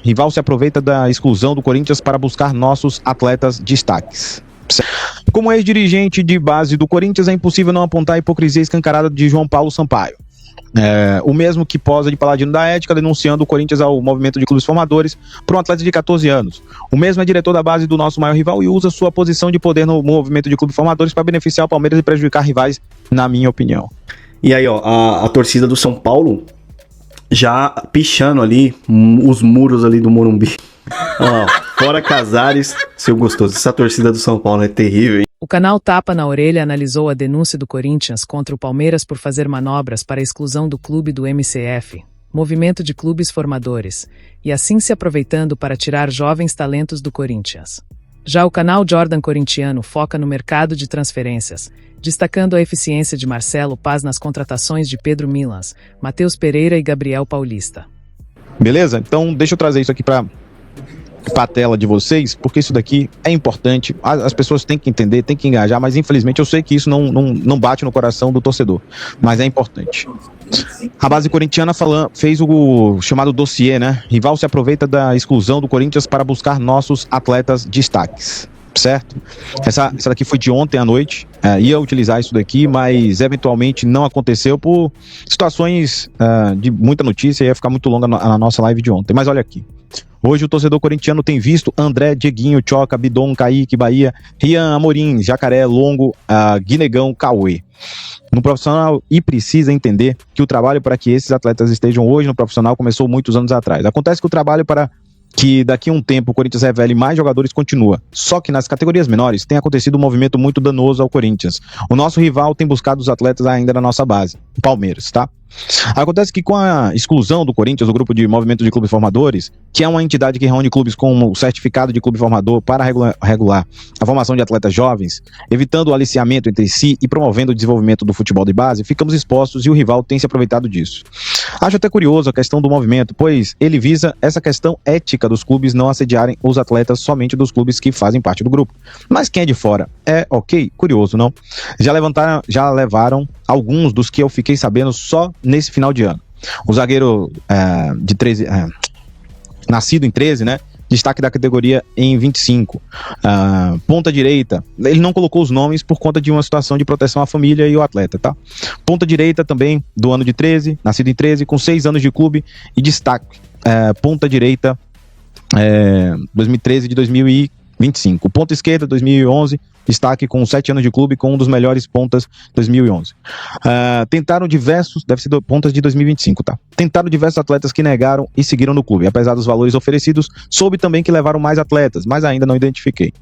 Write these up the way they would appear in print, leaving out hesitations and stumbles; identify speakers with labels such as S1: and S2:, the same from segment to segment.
S1: Rival se aproveita da exclusão do Corinthians para buscar nossos atletas destaques. Como ex-dirigente de base do Corinthians, é impossível não apontar a hipocrisia escancarada de João Paulo Sampaio. O mesmo que posa de paladino da ética, denunciando o Corinthians ao movimento de clubes formadores por um atleta de 14 anos. O mesmo é diretor da base do nosso maior rival e usa sua posição de poder no movimento de clubes formadores para beneficiar o Palmeiras e prejudicar rivais, na minha opinião.
S2: E aí, ó, a torcida do São Paulo já pichando ali os muros ali do Morumbi. Ó, fora Casares, seu gostoso. Essa torcida do São Paulo é terrível, hein?
S3: O canal Tapa na Orelha analisou a denúncia do Corinthians contra o Palmeiras por fazer manobras para a exclusão do clube do MCF, Movimento de Clubes Formadores, e assim se aproveitando para tirar jovens talentos do Corinthians. Já o canal Jordan Corintiano foca no mercado de transferências, destacando a eficiência de Marcelo Paz nas contratações de Pedro Milans, Matheus Pereira e Gabriel Paulista.
S1: Beleza? Então deixa eu trazer isso aqui para a tela de vocês, porque isso daqui é importante, as pessoas têm que entender, têm que engajar, mas infelizmente eu sei que isso não bate no coração do torcedor, mas é importante. A base corintiana fez o chamado dossiê, né? Rival se aproveita da exclusão do Corinthians para buscar nossos atletas destaques, certo? Essa daqui foi de ontem à noite, ia utilizar isso daqui, mas eventualmente não aconteceu por situações de muita notícia, ia ficar muito longa a nossa live de ontem, mas olha aqui. Hoje o torcedor corintiano tem visto André, Dieguinho, Choca, Bidon, Kaique, Bahia, Rian, Amorim, Jacaré, Longo, Guinegão, Cauê. No profissional, e precisa entender que o trabalho para que esses atletas estejam hoje no profissional começou muitos anos atrás. Acontece que o trabalho para que daqui a um tempo o Corinthians revele mais jogadores continua. Só que nas categorias menores tem acontecido um movimento muito danoso ao Corinthians. O nosso rival tem buscado os atletas ainda na nossa base, o Palmeiras, tá? Acontece que com a exclusão do Corinthians, o grupo de movimento de clubes formadores, que é uma entidade que reúne clubes com o certificado de clube formador para regular a formação de atletas jovens, evitando o aliciamento entre si e promovendo o desenvolvimento do futebol de base, ficamos expostos e o rival tem se aproveitado disso. Acho até curioso a questão do movimento, pois ele visa essa questão ética dos clubes não assediarem os atletas somente dos clubes que fazem parte do grupo. Mas quem é de fora? É ok? Curioso, não? Já levaram alguns dos que eu fiquei sabendo só nesse final de ano. O zagueiro de 13, nascido em 13, né? Destaque da categoria em 25. Ponta direita, ele não colocou os nomes por conta de uma situação de proteção à família e ao atleta, tá? Ponta direita também, do ano de 13, nascido em 13, com 6 anos de clube e destaque. Ponta direita, 2013 de 2025. Ponta esquerda, 2011, destaque com 7 anos de clube, com um dos melhores pontas 2011. Tentaram diversos, deve ser pontas de 2025, tá? Tentaram diversos atletas que negaram e seguiram no clube. Apesar dos valores oferecidos, soube também que levaram mais atletas, mas ainda não identifiquei.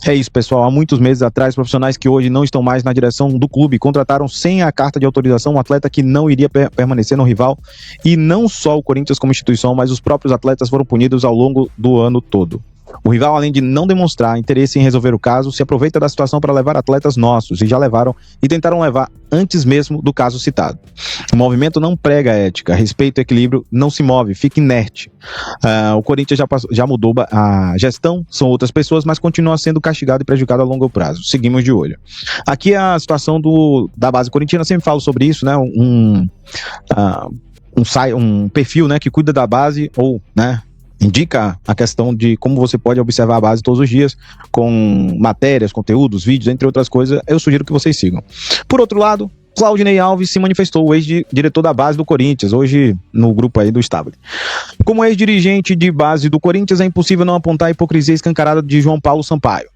S1: É isso, pessoal. Há muitos meses atrás, profissionais que hoje não estão mais na direção do clube contrataram sem a carta de autorização um atleta que não iria permanecer no rival, e não só o Corinthians como instituição, mas os próprios atletas foram punidos ao longo do ano todo. O rival, além de não demonstrar interesse em resolver o caso, se aproveita da situação para levar atletas nossos, e já levaram e tentaram levar antes mesmo do caso citado. O movimento não prega ética, respeito e equilíbrio, não se move, fica inerte. O Corinthians já mudou a gestão, são outras pessoas, mas continua sendo castigado e prejudicado a longo prazo. Seguimos de olho. Aqui é a situação da base corintiana, sempre falo sobre isso, né? Um perfil, né, que cuida da base, ou, né, indica a questão de como você pode observar a base todos os dias, com matérias, conteúdos, vídeos, entre outras coisas. Eu sugiro que vocês sigam. Por outro lado, Claudinei Alves se manifestou, o ex-diretor da base do Corinthians, hoje no grupo aí do Stable. Como ex-dirigente de base do Corinthians, é impossível não apontar a hipocrisia escancarada de João Paulo Sampaio.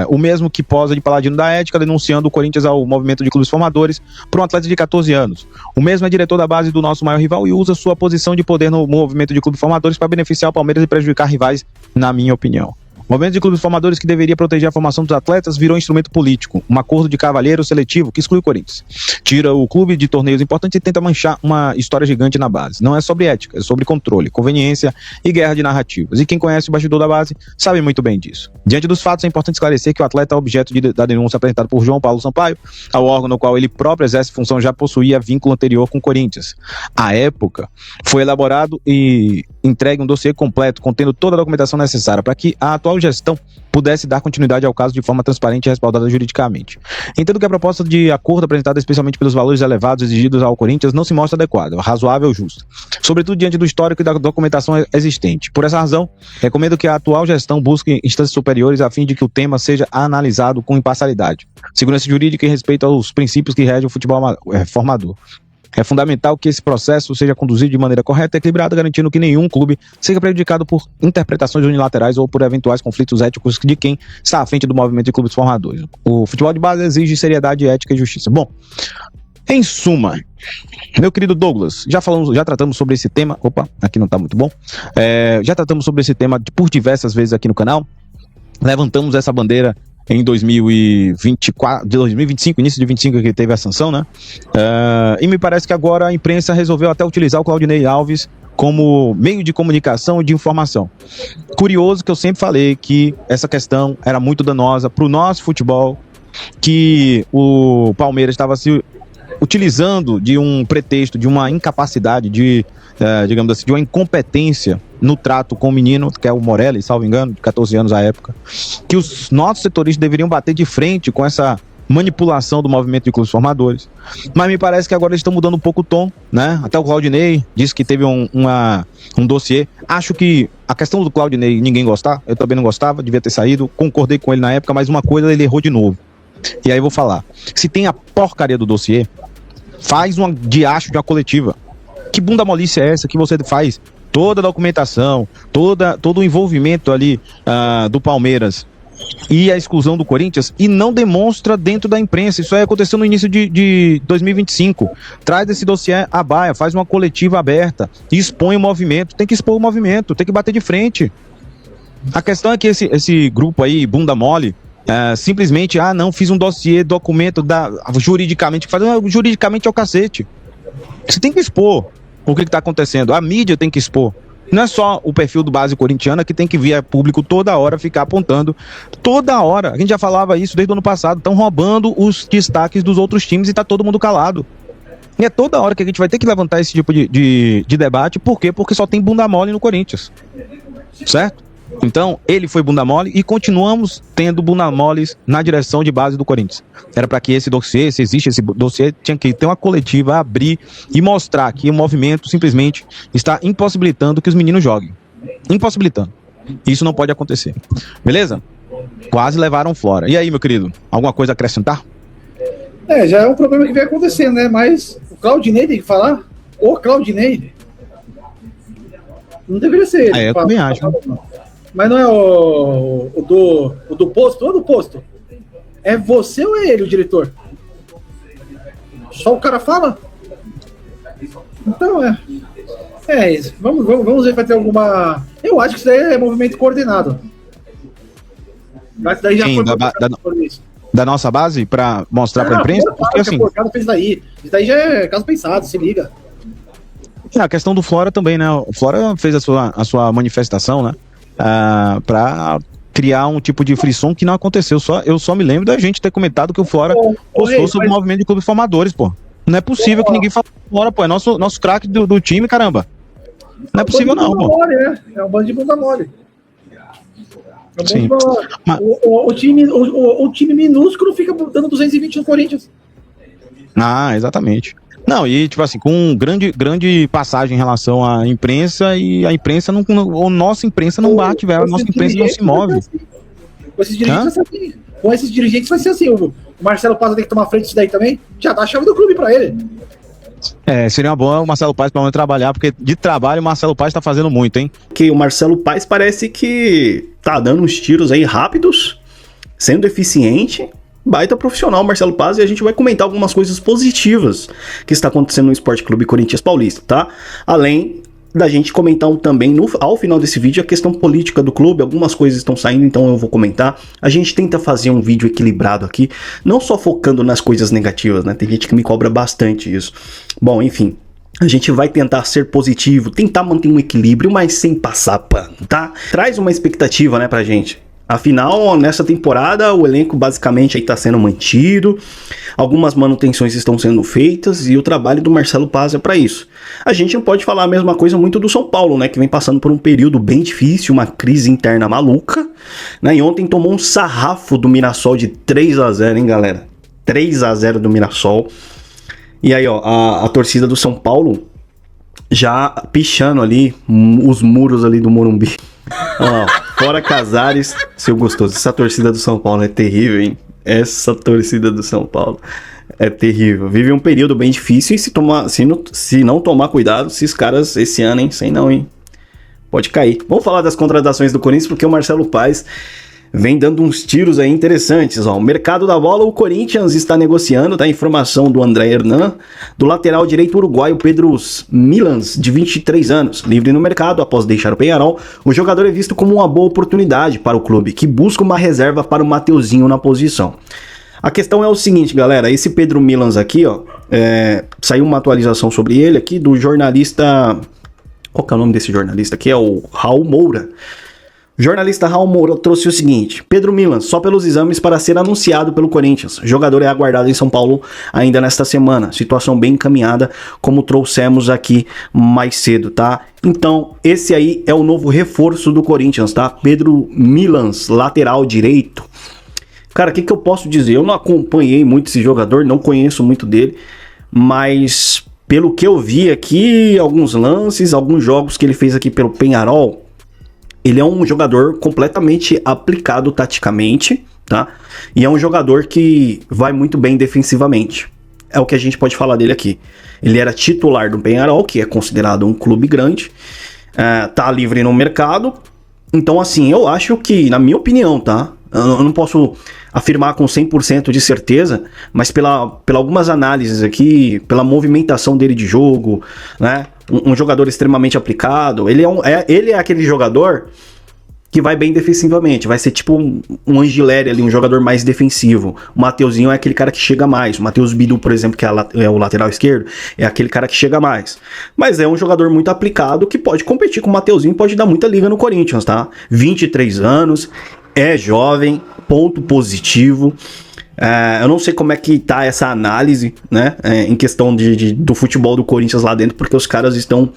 S1: O mesmo que posa de paladino da ética, denunciando o Corinthians ao movimento de clubes formadores por um atleta de 14 anos. O mesmo é diretor da base do nosso maior rival e usa sua posição de poder no movimento de clubes formadores para beneficiar o Palmeiras e prejudicar rivais, na minha opinião. O movimento de clubes formadores, que deveria proteger a formação dos atletas, virou instrumento político, um acordo de cavalheiro seletivo que exclui o Corinthians. Tira o clube de torneios importantes e tenta manchar uma história gigante na base. Não é sobre ética, é sobre controle, conveniência e guerra de narrativas. E quem conhece o bastidor da base sabe muito bem disso. Diante dos fatos, é importante esclarecer que o atleta é objeto da denúncia apresentada por João Paulo Sampaio, ao órgão no qual ele próprio exerce função, já possuía vínculo anterior com o Corinthians. À época, foi elaborado e entregue um dossiê completo, contendo toda a documentação necessária para que a atual gestão pudesse dar continuidade ao caso de forma transparente e respaldada juridicamente. Entendo que a proposta de acordo apresentada especialmente pelos valores elevados exigidos ao Corinthians não se mostra adequada, razoável ou justa, sobretudo diante do histórico e da documentação existente. Por essa razão, recomendo que a atual gestão busque instâncias superiores a fim de que o tema seja analisado com imparcialidade, segurança jurídica e respeito aos princípios que regem o futebol formador. É fundamental que esse processo seja conduzido de maneira correta e equilibrada, garantindo que nenhum clube seja prejudicado por interpretações unilaterais ou por eventuais conflitos éticos de quem está à frente do movimento de clubes formadores. O futebol de base exige seriedade, ética e justiça. Bom, em suma, meu querido Douglas, já tratamos sobre esse tema. Opa, aqui não está muito bom. Já tratamos sobre esse tema por diversas vezes aqui no canal. Levantamos essa bandeira em 2024, de 2025, início de 25 que teve a sanção, né? E me parece que agora a imprensa resolveu até utilizar o Claudinei Alves como meio de comunicação e de informação. Curioso que eu sempre falei que essa questão era muito danosa para o nosso futebol, que o Palmeiras estava se utilizando de um pretexto, de uma incapacidade, digamos assim, de uma incompetência no trato com o menino, que é o Morelli, salvo engano, de 14 anos à época, que os nossos setoristas deveriam bater de frente com essa manipulação do movimento de clubes formadores. Mas me parece que agora eles estão mudando um pouco o tom, né? Até o Claudinei disse que teve um dossiê. Acho que a questão do Claudinei ninguém gostar, eu também não gostava, devia ter saído, concordei com ele na época, mas uma coisa ele errou de novo. E aí eu vou falar, se tem a porcaria do dossiê, faz um diacho de uma coletiva. Que bunda molice é essa que você faz? Toda a documentação, todo o envolvimento ali do Palmeiras e a exclusão do Corinthians e não demonstra dentro da imprensa. Isso aí aconteceu no início de 2025. Traz esse dossiê à baia, faz uma coletiva aberta e expõe o movimento. Tem que expor o movimento, tem que bater de frente. A questão é que esse grupo aí, bunda mole, simplesmente, não, fiz um dossiê, documento juridicamente, juridicamente é o cacete. Você tem que expor o que está acontecendo, a mídia tem que expor. Não é só o perfil do base corintiana que tem que vir a público toda hora ficar apontando. Toda hora, a gente já falava isso desde o ano passado, estão roubando os destaques dos outros times e está todo mundo calado. E é toda hora que a gente vai ter que levantar esse tipo de debate. Por quê? Porque só tem bunda mole no Corinthians, certo? Então, ele foi bunda mole e continuamos tendo bunda moles na direção de base do Corinthians. Era para que esse dossiê, se existe esse dossiê, tinha que ter uma coletiva, abrir e mostrar que o movimento simplesmente está impossibilitando que os meninos joguem. Impossibilitando. Isso não pode acontecer. Beleza? Quase levaram fora. E aí, meu querido, alguma coisa a acrescentar?
S4: Já é um problema que vem acontecendo, né? Mas o Claudinei tem que falar? O Claudinei? Não deveria ser ele.
S1: Eu também acho.
S4: Mas não é o do posto? Ou do posto? É você ou é ele, o diretor? Só o cara fala? Então é isso. Vamos ver se vai ter alguma... Eu acho que isso daí é movimento coordenado. Mas daí já foi
S1: da nossa base para mostrar para a imprensa? Porque assim...
S4: O fez daí. Isso daí já é caso pensado, se liga.
S1: A questão do Flora também, né? O Flora fez a sua manifestação, né? Para criar um tipo de frisson que não aconteceu. Eu só me lembro da gente ter comentado que o Flora postou sobre o movimento de clubes formadores, pô. Não é possível que ninguém fale do Flora, pô. É nosso craque do time, caramba. Não é possível não, pô.
S4: É um bando de bunda mole.
S1: Sim.
S4: O time minúsculo fica dando 220 no Corinthians.
S1: Exatamente. Não, e tipo assim, com grande passagem em relação à imprensa, e a imprensa não, a nossa imprensa não bate, velho, a nossa imprensa não se move.
S4: Com esses dirigentes vai ser assim, o Marcelo Paz tem que tomar frente disso daí também, já dá a chave do clube pra ele.
S1: Seria uma boa o Marcelo Paz pra trabalhar, porque de trabalho o Marcelo Paz tá fazendo muito, hein?
S2: Que o Marcelo Paz parece que tá dando uns tiros aí rápidos, sendo eficiente. Baita profissional, Marcelo Paz, e a gente vai comentar algumas coisas positivas que está acontecendo no Esporte Clube Corinthians Paulista, tá? Além da gente comentar também, ao final desse vídeo, a questão política do clube, algumas coisas estão saindo, então eu vou comentar. A gente tenta fazer um vídeo equilibrado aqui, não só focando nas coisas negativas, né? Tem gente que me cobra bastante isso. Bom, enfim, a gente vai tentar ser positivo, tentar manter um equilíbrio, mas sem passar pano, tá? Traz uma expectativa, né, pra gente. Afinal, nessa temporada, o elenco basicamente aí tá sendo mantido, algumas manutenções estão sendo feitas e o trabalho do Marcelo Paz é para isso. A gente não pode falar a mesma coisa muito do São Paulo, né, que vem passando por um período bem difícil, uma crise interna maluca, né, e ontem tomou um sarrafo do Mirassol de 3-0, hein, galera? 3-0 do Mirassol. E aí, ó, a torcida do São Paulo já pichando ali os muros ali do Morumbi. Ó, fora Casares, seu gostoso. Essa torcida do São Paulo é terrível, hein? Essa torcida do São Paulo é terrível. Vive um período bem difícil e se não tomar cuidado, esses caras esse ano, hein? Sei não, hein? Pode cair. Vamos falar das contratações do Corinthians, porque o Marcelo Paz vem dando uns tiros aí interessantes, ó. O mercado da bola, o Corinthians está negociando, tá? Informação do André Hernan, do lateral direito uruguaio Pedro Milans, de 23 anos, livre no mercado após deixar o Peñarol. O jogador é visto como uma boa oportunidade para o clube, que busca uma reserva para o Mateuzinho na posição. A questão é o seguinte, galera, esse Pedro Milans aqui, ó, saiu uma atualização sobre ele aqui do jornalista... Qual que é o nome desse jornalista aqui? É o Raul Moura. O jornalista Raul Moura trouxe o seguinte: Pedro Milans, só pelos exames para ser anunciado pelo Corinthians. O jogador é aguardado em São Paulo ainda nesta semana. Situação bem encaminhada, como trouxemos aqui mais cedo, tá? Então, esse aí é o novo reforço do Corinthians, tá? Pedro Milans, lateral direito. Cara, o que eu posso dizer? Eu não acompanhei muito esse jogador, não conheço muito dele, mas pelo que eu vi aqui, alguns lances, alguns jogos que ele fez aqui pelo Peñarol, ele é um jogador completamente aplicado taticamente, tá? E é um jogador que vai muito bem defensivamente. É o que a gente pode falar dele aqui. Ele era titular do Peñarol, que é considerado um clube grande, tá livre no mercado. Então, assim, eu acho que, na minha opinião, tá? Eu não posso afirmar com 100% de certeza, mas pela algumas análises aqui, pela movimentação dele de jogo, né? Um jogador extremamente aplicado. Ele é aquele jogador que vai bem defensivamente, vai ser tipo um Angileri ali, um jogador mais defensivo. O Mateuzinho é aquele cara que chega mais. O Matheus Bidu, por exemplo, que é o lateral esquerdo, é aquele cara que chega mais. Mas é um jogador muito aplicado que pode competir com o Mateuzinho, pode dar muita liga no Corinthians, tá? 23 anos, é jovem, ponto positivo. Eu não sei como é que tá essa análise, né, em questão do futebol do Corinthians lá dentro, porque os caras estão,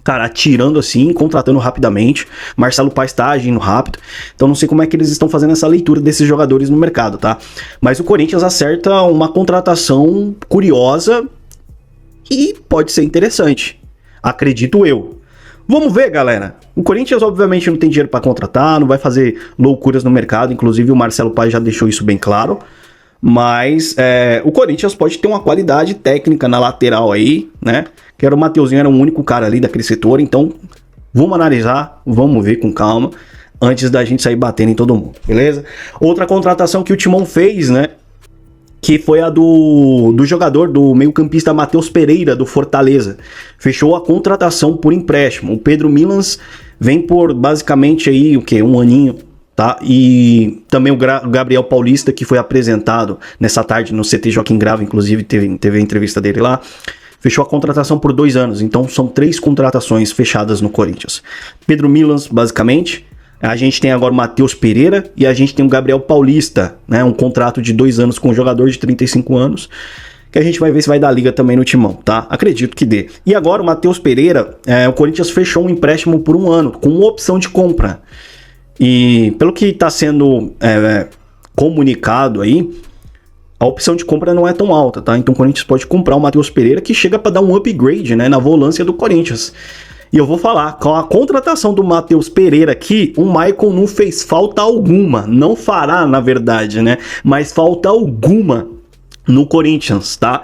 S2: cara, atirando assim, contratando rapidamente. Marcelo Paes tá agindo rápido, então não sei como é que eles estão fazendo essa leitura desses jogadores no mercado, tá? Mas o Corinthians acerta uma contratação curiosa e pode ser interessante, acredito eu. Vamos ver, galera. O Corinthians obviamente não tem dinheiro para contratar, não vai fazer loucuras no mercado, inclusive o Marcelo Paes já deixou isso bem claro. Mas o Corinthians pode ter uma qualidade técnica na lateral aí, né? Que era o Mateuzinho, era o único cara ali daquele setor. Então, vamos analisar, vamos ver com calma, antes da gente sair batendo em todo mundo, beleza? Outra contratação que o Timão fez, né? Que foi a do jogador, do meio-campista Matheus Pereira, do Fortaleza. Fechou a contratação por empréstimo. O Pedro Milans vem por basicamente aí, um aninho, tá? E também o Gabriel Paulista, que foi apresentado nessa tarde no CT Joaquim Grava, inclusive teve a entrevista dele lá. Fechou a contratação por 2 anos, então são 3 contratações fechadas no Corinthians. Pedro Milans, basicamente. A gente tem agora o Matheus Pereira e a gente tem o Gabriel Paulista, né? Um contrato de 2 anos com um jogador de 35 anos, que a gente vai ver se vai dar liga também no Timão, tá? Acredito que dê. E agora o Matheus Pereira, o Corinthians fechou um empréstimo por 1 ano, com opção de compra. E pelo que está sendo comunicado aí, a opção de compra não é tão alta, tá? Então o Corinthians pode comprar o Matheus Pereira, que chega para dar um upgrade, né, na volância do Corinthians. E eu vou falar, com a contratação do Matheus Pereira aqui, o Maicon não fez falta alguma. Não fará, na verdade, né? Mas falta alguma no Corinthians, tá?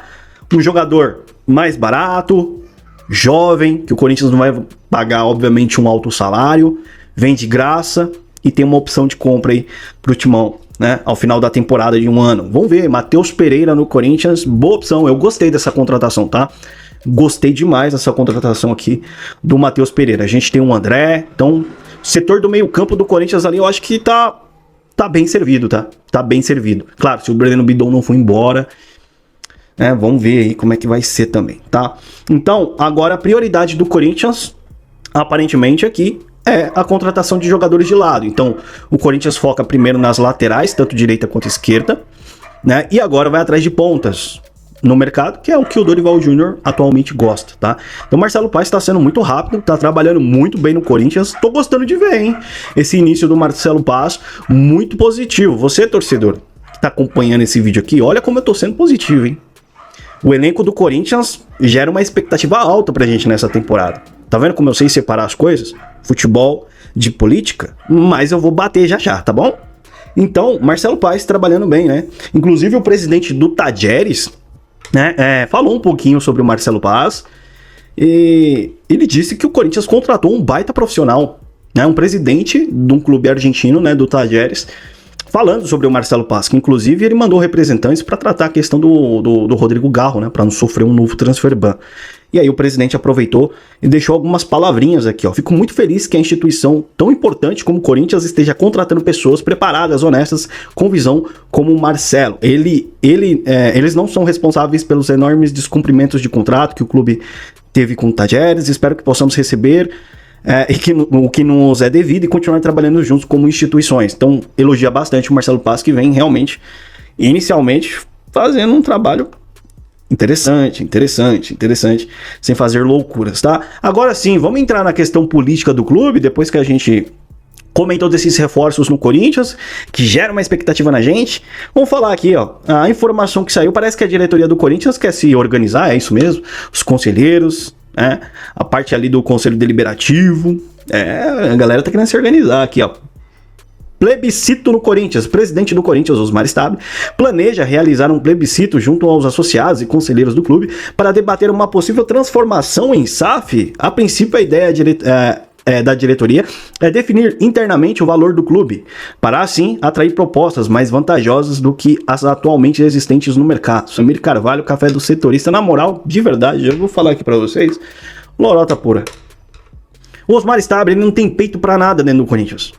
S2: Um jogador mais barato, jovem, que o Corinthians não vai pagar, obviamente, um alto salário, vem de graça e tem uma opção de compra aí pro Timão, né? Ao final da temporada de 1 ano. Vamos ver, Matheus Pereira no Corinthians, boa opção. Eu gostei dessa contratação, tá? Gostei demais dessa contratação aqui do Matheus Pereira. A gente tem um André, então setor do meio campo do Corinthians ali eu acho que tá bem servido, tá? Tá bem servido. Claro, se o Breno Bidon não for embora, vamos ver aí como é que vai ser também, tá? Então, agora a prioridade do Corinthians, aparentemente aqui, é a contratação de jogadores de lado. Então, o Corinthians foca primeiro nas laterais, tanto direita quanto esquerda, né? E agora vai atrás de pontas no mercado, que é o que o Dorival Júnior atualmente gosta, tá? Então, Marcelo Paes está sendo muito rápido, tá trabalhando muito bem no Corinthians. Tô gostando de ver, hein? Esse início do Marcelo Paes, muito positivo. Você, torcedor, que tá acompanhando esse vídeo aqui, olha como eu tô sendo positivo, hein? O elenco do Corinthians gera uma expectativa alta pra gente nessa temporada. Tá vendo como eu sei separar as coisas? Futebol de política, mas eu vou bater já, tá bom? Então, Marcelo Paes trabalhando bem, né? Inclusive o presidente do Tajeres, né, falou um pouquinho sobre o Marcelo Paes e ele disse que o Corinthians contratou um baita profissional, né? Um presidente de um clube argentino, né, do Tajeres, falando sobre o Marcelo Paes, que inclusive ele mandou representantes para tratar a questão do Rodrigo Garro, né, para não sofrer um novo transfer ban. E aí o presidente aproveitou e deixou algumas palavrinhas aqui, ó. Fico muito feliz que a instituição tão importante como o Corinthians esteja contratando pessoas preparadas, honestas, com visão como o Marcelo. Eles não são responsáveis pelos enormes descumprimentos de contrato que o clube teve com o Tajeres. Espero que possamos receber o que nos é devido e continuar trabalhando juntos como instituições. Então, elogia bastante o Marcelo Paes, que vem realmente, inicialmente, fazendo um trabalho interessante, sem fazer loucuras, tá? Agora sim, vamos entrar na questão política do clube, depois que a gente comentou desses reforços no Corinthians, que gera uma expectativa na gente. Vamos falar aqui, ó, a informação que saiu, parece que a diretoria do Corinthians quer se organizar, é isso mesmo, os conselheiros, a parte ali do conselho deliberativo, a galera tá querendo se organizar aqui, ó. Plebiscito no Corinthians. Presidente do Corinthians, Osmar Stabile, planeja realizar um plebiscito junto aos associados e conselheiros do clube para debater uma possível transformação em SAF. A princípio, a ideia da diretoria é definir internamente o valor do clube, para assim atrair propostas mais vantajosas do que as atualmente existentes no mercado. Samir Carvalho, café do setorista, na moral, de verdade, eu vou falar aqui para vocês, lorota pura. O Osmar Stabile não tem peito para nada dentro do Corinthians.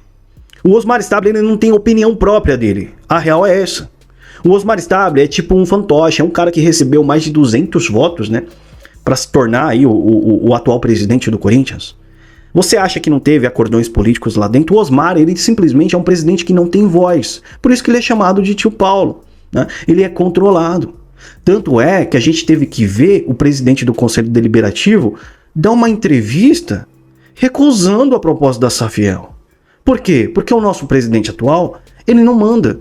S2: O Osmar Stabile não tem opinião própria dele. A real é essa. O Osmar Stabile é tipo um fantoche, é um cara que recebeu mais de 200 votos, né, para se tornar aí o atual presidente do Corinthians. Você acha que não teve acordões políticos lá dentro? O Osmar, ele simplesmente é um presidente que não tem voz. Por isso que ele é chamado de tio Paulo, né? Ele é controlado. Tanto é que a gente teve que ver o presidente do Conselho Deliberativo dar uma entrevista recusando a proposta da Safiel. Por quê? Porque o nosso presidente atual, ele não manda.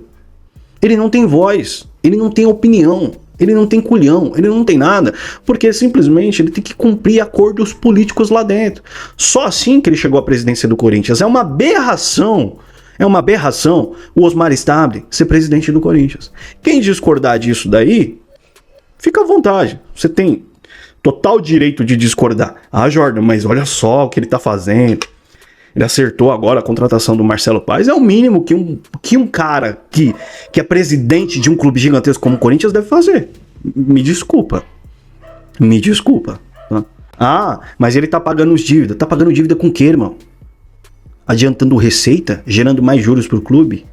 S2: Ele não tem voz. Ele não tem opinião. Ele não tem culhão, ele não tem nada, porque simplesmente ele tem que cumprir acordos políticos lá dentro. Só assim que ele chegou à presidência do Corinthians. É uma aberração o Osmar Stabile ser presidente do Corinthians. Quem discordar disso daí, fica à vontade. Você tem total direito de discordar. Ah, Jordan, mas olha só o que ele tá fazendo. Ele acertou agora a contratação do Marcelo Paes. É o mínimo que um cara que é presidente de um clube gigantesco como o Corinthians deve fazer. Me desculpa. Tá? Ah, mas ele tá pagando os dívidas. Tá pagando dívida com o quê, irmão? Adiantando receita? Gerando mais juros pro clube?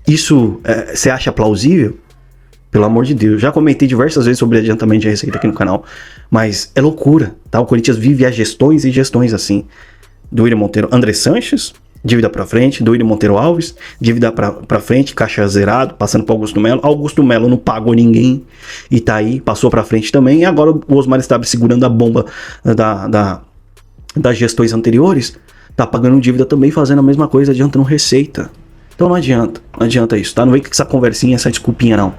S2: Isso você acha plausível? Pelo amor de Deus. Já comentei diversas vezes sobre adiantamento de receita aqui no canal. Mas é loucura, tá? O Corinthians vive a gestões e gestões assim. Do William Monteiro, André Sanches, dívida pra frente. Do William Monteiro Alves, dívida pra frente, caixa zerado, passando pro Augusto Melo. Augusto Melo não pagou ninguém e tá aí, passou pra frente também. E agora o Osmar estava segurando a bomba das gestões anteriores, tá pagando dívida também, fazendo a mesma coisa, adiantando receita. Então não adianta isso, tá? Não vem com essa conversinha, essa desculpinha não.